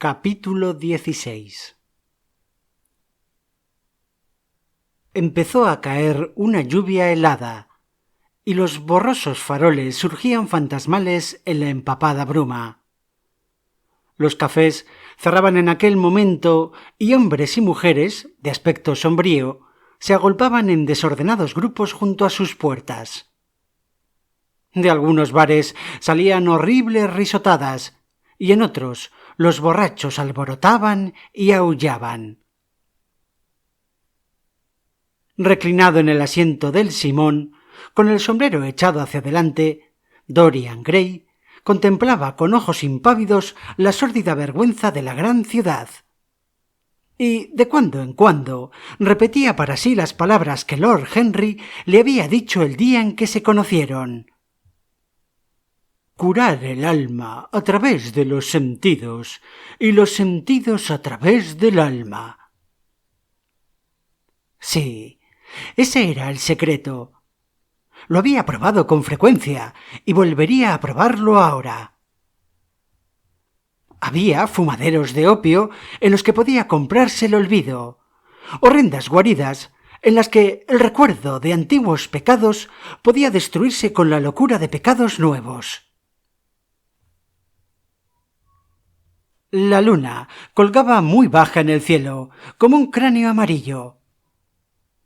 Capítulo 16. Empezó a caer una lluvia helada, y los borrosos faroles surgían fantasmales en la empapada bruma. Los cafés cerraban en aquel momento, y hombres y mujeres, de aspecto sombrío, se agolpaban en desordenados grupos junto a sus puertas. De algunos bares salían horribles risotadas, y en otros los borrachos alborotaban y aullaban. Reclinado en el asiento del Simón, con el sombrero echado hacia adelante, Dorian Gray contemplaba con ojos impávidos la sórdida vergüenza de la gran ciudad. Y de cuando en cuando repetía para sí las palabras que Lord Henry le había dicho el día en que se conocieron. Curar el alma a través de los sentidos y los sentidos a través del alma. Sí, ese era el secreto. Lo había probado con frecuencia y volvería a probarlo ahora. Había fumaderos de opio en los que podía comprarse el olvido, horrendas guaridas en las que el recuerdo de antiguos pecados podía destruirse con la locura de pecados nuevos. La luna colgaba muy baja en el cielo, como un cráneo amarillo,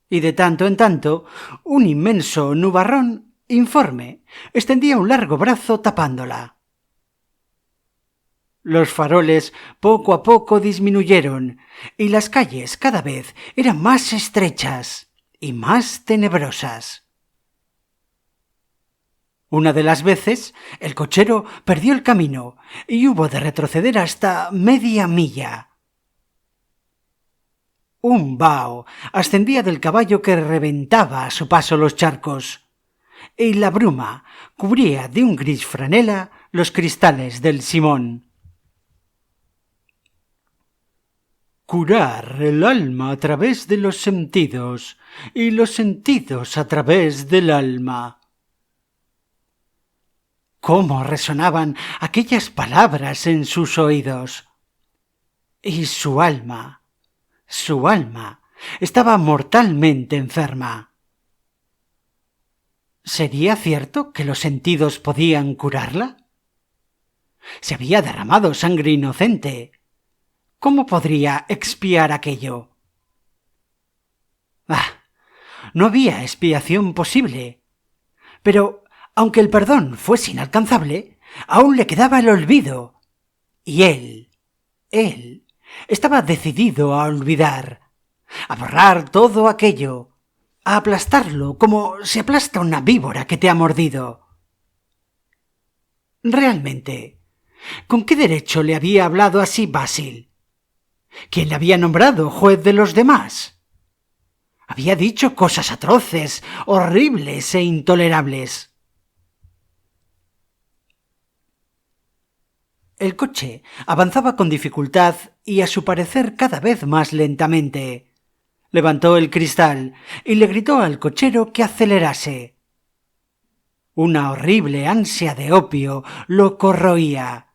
y de tanto en tanto un inmenso nubarrón informe extendía un largo brazo tapándola. Los faroles poco a poco disminuyeron, y las calles cada vez eran más estrechas y más tenebrosas. Una de las veces el cochero perdió el camino y hubo de retroceder hasta media milla. Un vaho ascendía del caballo que reventaba a su paso los charcos, y la bruma cubría de un gris franela los cristales del Simón. Curar el alma a través de los sentidos y los sentidos a través del alma. ¿Cómo resonaban aquellas palabras en sus oídos? Y su alma estaba mortalmente enferma. ¿Sería cierto que los sentidos podían curarla? Se había derramado sangre inocente. ¿Cómo podría expiar aquello? No había expiación posible. Pero aunque el perdón fuese inalcanzable, aún le quedaba el olvido. Y él estaba decidido a olvidar, a borrar todo aquello, a aplastarlo como se aplasta una víbora que te ha mordido. Realmente, ¿con qué derecho le había hablado así Basil? ¿Quién le había nombrado juez de los demás? Había dicho cosas atroces, horribles e intolerables. El coche avanzaba con dificultad y a su parecer cada vez más lentamente. Levantó el cristal y le gritó al cochero que acelerase. Una horrible ansia de opio lo corroía.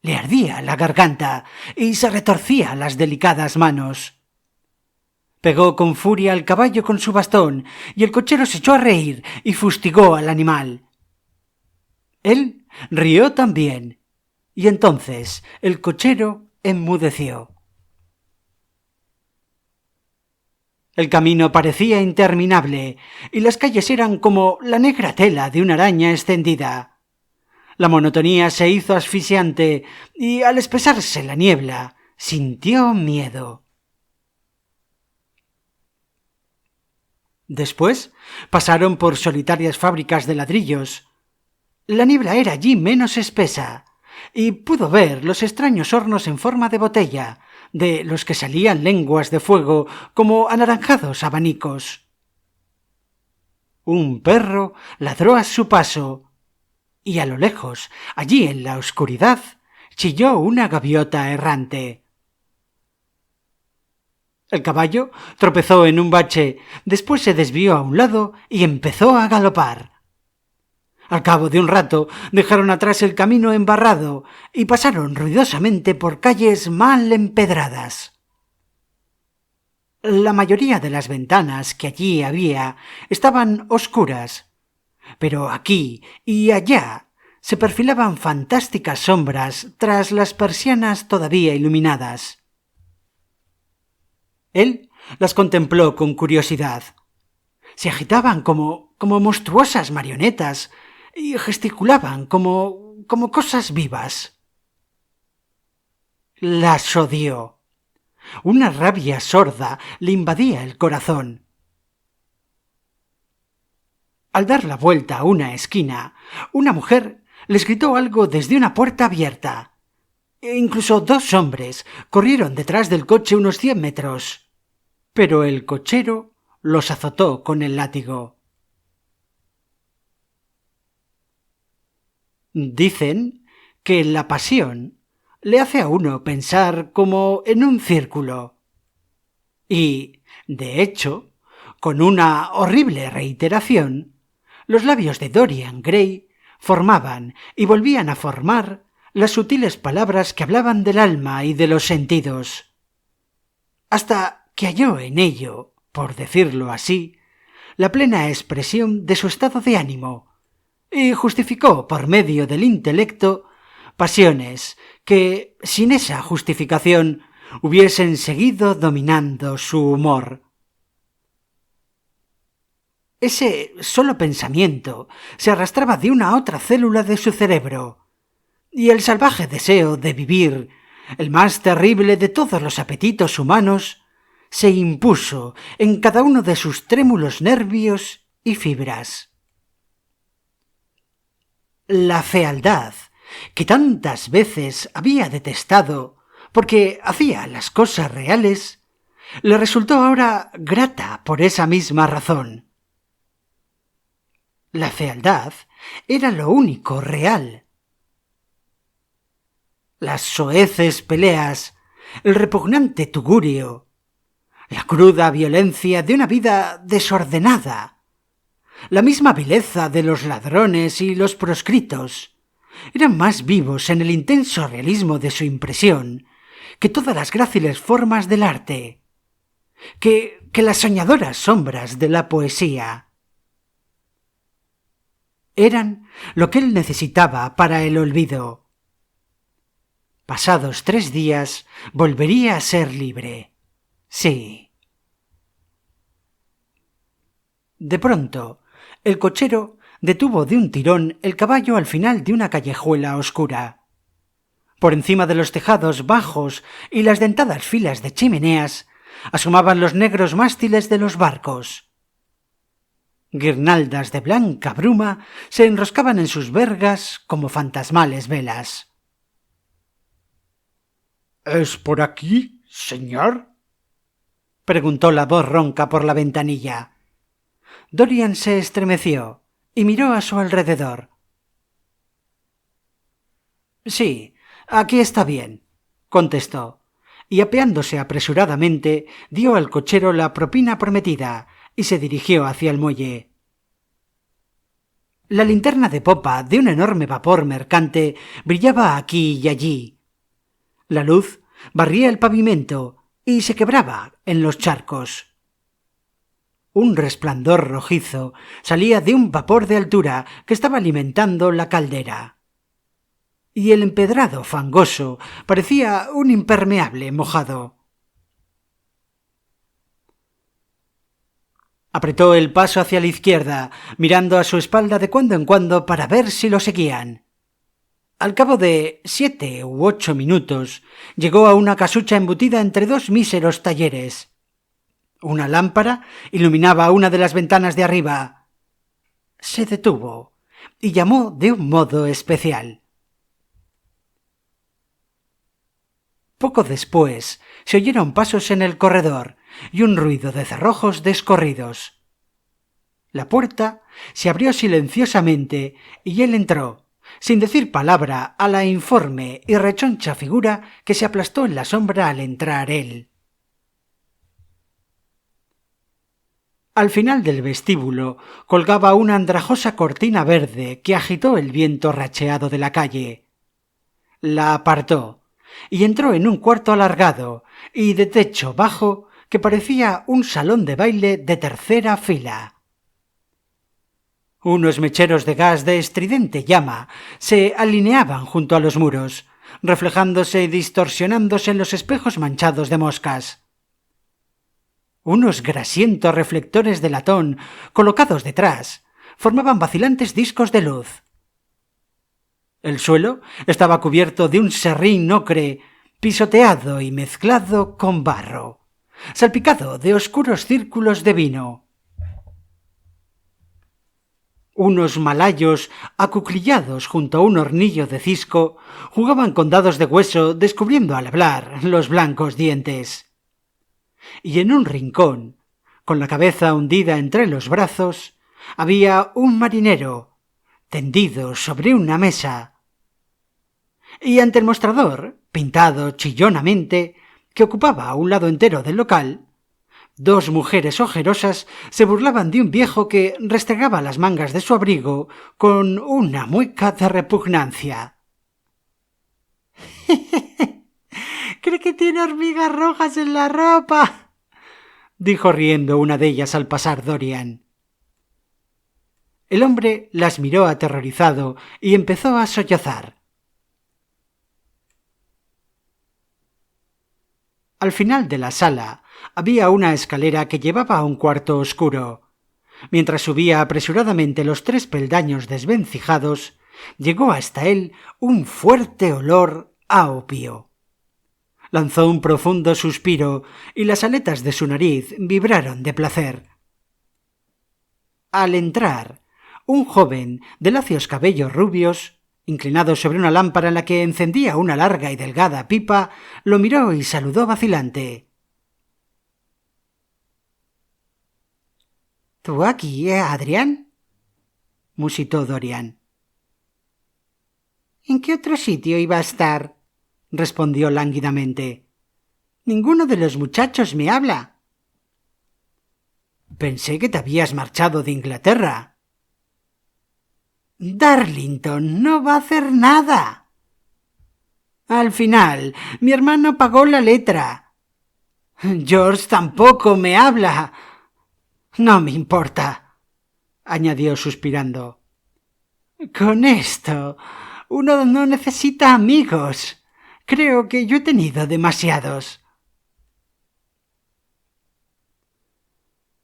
Le ardía la garganta y se retorcía las delicadas manos. Pegó con furia al caballo con su bastón y el cochero se echó a reír y fustigó al animal. Él rió también. Y entonces el cochero enmudeció. El camino parecía interminable, y las calles eran como la negra tela de una araña extendida. La monotonía se hizo asfixiante, y al espesarse la niebla, sintió miedo. Después pasaron por solitarias fábricas de ladrillos. La niebla era allí menos espesa, y pudo ver los extraños hornos en forma de botella, de los que salían lenguas de fuego como anaranjados abanicos. Un perro ladró a su paso, y a lo lejos, allí en la oscuridad, chilló una gaviota errante. El caballo tropezó en un bache, después se desvió a un lado y empezó a galopar. Al cabo de un rato dejaron atrás el camino embarrado y pasaron ruidosamente por calles mal empedradas. La mayoría de las ventanas que allí había estaban oscuras, pero aquí y allá se perfilaban fantásticas sombras tras las persianas todavía iluminadas. Él las contempló con curiosidad. Se agitaban como monstruosas marionetas y gesticulaban como cosas vivas. Las odió. Una rabia sorda le invadía el corazón. Al dar la vuelta a una esquina, una mujer les gritó algo desde una puerta abierta. Incluso 2 hombres corrieron detrás del coche unos 100 metros. Pero el cochero los azotó con el látigo. Dicen que la pasión le hace a uno pensar como en un círculo. Y, de hecho, con una horrible reiteración, los labios de Dorian Gray formaban y volvían a formar las sutiles palabras que hablaban del alma y de los sentidos, hasta que halló en ello, por decirlo así, la plena expresión de su estado de ánimo, y justificó por medio del intelecto pasiones que, sin esa justificación, hubiesen seguido dominando su humor. Ese solo pensamiento se arrastraba de una a otra célula de su cerebro, y el salvaje deseo de vivir, el más terrible de todos los apetitos humanos, se impuso en cada uno de sus trémulos nervios y fibras. La fealdad, que tantas veces había detestado porque hacía las cosas reales, le resultó ahora grata por esa misma razón. La fealdad era lo único real. Las soeces peleas, el repugnante tugurio, la cruda violencia de una vida desordenada, la misma vileza de los ladrones y los proscritos, eran más vivos en el intenso realismo de su impresión que todas las gráciles formas del arte, que las soñadoras sombras de la poesía. Eran lo que él necesitaba para el olvido. Pasados 3 días volvería a ser libre. Sí. De pronto, el cochero detuvo de un tirón el caballo al final de una callejuela oscura. Por encima de los tejados bajos y las dentadas filas de chimeneas asomaban los negros mástiles de los barcos. Guirnaldas de blanca bruma se enroscaban en sus vergas como fantasmales velas. —¿Es por aquí, señor? —preguntó la voz ronca por la ventanilla. Dorian se estremeció y miró a su alrededor. —Sí, aquí está bien —contestó, y apeándose apresuradamente dio al cochero la propina prometida y se dirigió hacia el muelle. La linterna de popa de un enorme vapor mercante brillaba aquí y allí. La luz barría el pavimento y se quebraba en los charcos. Un resplandor rojizo salía de un vapor de altura que estaba alimentando la caldera, y el empedrado fangoso parecía un impermeable mojado. Apretó el paso hacia la izquierda, mirando a su espalda de cuando en cuando para ver si lo seguían. Al cabo de 7 u 8 minutos llegó a una casucha embutida entre 2 míseros talleres. Una lámpara iluminaba una de las ventanas de arriba. Se detuvo y llamó de un modo especial. Poco después se oyeron pasos en el corredor y un ruido de cerrojos descorridos. La puerta se abrió silenciosamente y él entró, sin decir palabra, a la informe y rechoncha figura que se aplastó en la sombra al entrar él. Al final del vestíbulo colgaba una andrajosa cortina verde que agitó el viento racheado de la calle. La apartó y entró en un cuarto alargado y de techo bajo que parecía un salón de baile de tercera fila. Unos mecheros de gas de estridente llama se alineaban junto a los muros, reflejándose y distorsionándose en los espejos manchados de moscas. Unos grasientos reflectores de latón, colocados detrás, formaban vacilantes discos de luz. El suelo estaba cubierto de un serrín ocre, pisoteado y mezclado con barro, salpicado de oscuros círculos de vino. Unos malayos, acuclillados junto a un hornillo de cisco, jugaban con dados de hueso, descubriendo al hablar los blancos dientes. Y en un rincón, con la cabeza hundida entre los brazos, había un marinero, tendido sobre una mesa. Y ante el mostrador, pintado chillonamente, que ocupaba un lado entero del local, dos mujeres ojerosas se burlaban de un viejo que restregaba las mangas de su abrigo con una mueca de repugnancia. «¿Cree que tiene hormigas rojas en la ropa?», dijo riendo una de ellas al pasar Dorian. El hombre las miró aterrorizado y empezó a sollozar. Al final de la sala había una escalera que llevaba a un cuarto oscuro. Mientras subía apresuradamente los 3 peldaños desvencijados, llegó hasta él un fuerte olor a opio. Lanzó un profundo suspiro y las aletas de su nariz vibraron de placer. Al entrar, un joven de lacios cabellos rubios, inclinado sobre una lámpara en la que encendía una larga y delgada pipa, lo miró y saludó vacilante. «¿Tú aquí, Adrian?», musitó Dorian. «¿En qué otro sitio iba a estar?», respondió lánguidamente. «Ninguno de los muchachos me habla». «Pensé que te habías marchado de Inglaterra». «Darlington no va a hacer nada. Al final, mi hermano pagó la letra. George tampoco me habla. No me importa», añadió suspirando. «Con esto, uno no necesita amigos. Creo que yo he tenido demasiados».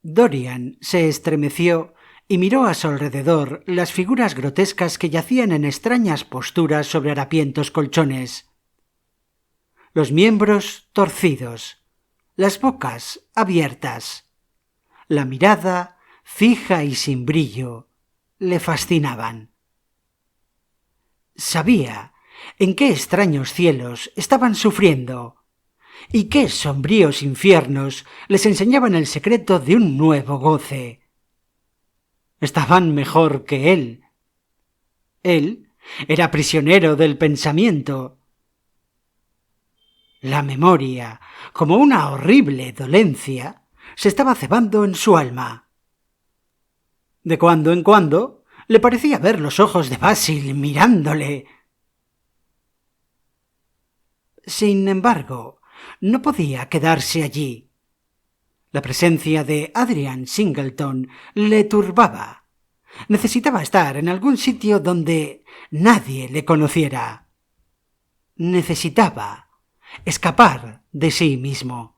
Dorian se estremeció y miró a su alrededor las figuras grotescas que yacían en extrañas posturas sobre harapientos colchones. Los miembros torcidos, las bocas abiertas, la mirada fija y sin brillo, le fascinaban. Sabía en qué extraños cielos estaban sufriendo y qué sombríos infiernos les enseñaban el secreto de un nuevo goce. Estaban mejor que él. Él era prisionero del pensamiento. La memoria, como una horrible dolencia, se estaba cebando en su alma. De cuando en cuando le parecía ver los ojos de Basil mirándole. Sin embargo, no podía quedarse allí. La presencia de Adrian Singleton le turbaba. Necesitaba estar en algún sitio donde nadie le conociera. Necesitaba escapar de sí mismo.